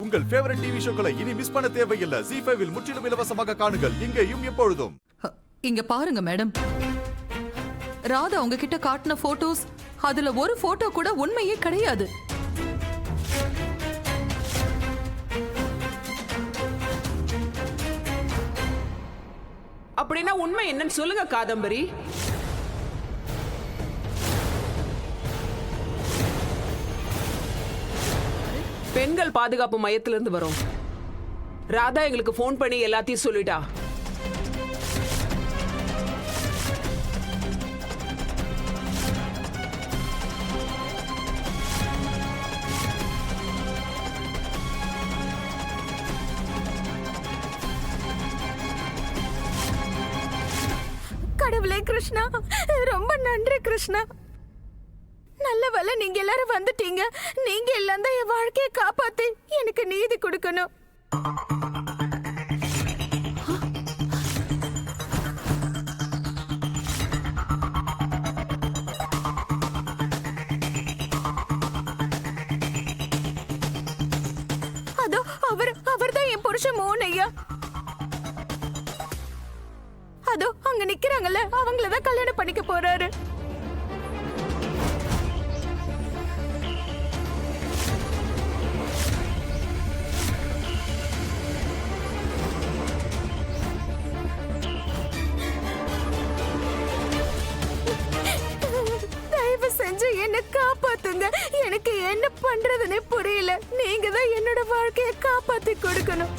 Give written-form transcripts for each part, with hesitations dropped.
உங்கள் favourite TV ஷோக்களை இனி miss பண்ண தேவையில்லை. ZEE5 இல் முற்றிலும் இலவசமாக காணுங்கள், இங்கேயும் எப்பொழுதும். இங்க பாருங்க மேடம், ராதா உங்ககிட்ட காட்டின போட்டோஸ், அதுல ஒரு போட்டோ கூட உண்மையே கிடையாது. அப்படின்னா உண்மை என்னன்னு சொல்லுங்க காதம்பரி. பெண்கள் பாதுகாப்பு மையத்திலிருந்து வரும். ராதா எங்களுக்கு போன் பண்ணி எல்லாத்தையும் சொல்லிட்டா. கடவுளே கிருஷ்ணா, ரொம்ப நன்றி கிருஷ்ணா. நல்ல வேளை நீங்க எல்லாரும் வந்துட்டீங்க. நீங்க எல்லாம் தான் என் வாழ்க்கையை காப்பாத்தி எனக்கு நீதி கொடுக்கணும். அதோ அவர்தான் என் புருஷன் மோகன் ஐயா. அதோ அங்க நிக்கிறாங்கல்ல, அவங்களதான் கல்யாணம் பண்ணிக்க போறாரு. தயவு செஞ்சு என்ன காப்பாத்துங்க. எனக்கு என்ன பண்றதுன்னு புரியல. நீங்க தான் என்னோட வாழ்க்கையை காப்பாத்தி கொடுக்கணும்.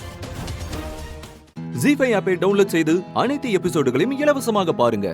ZEE5 ஆப்பை டவுன்லோட் செய்து அனைத்து எபிசோடுகளையும் இலவசமாக பாருங்க.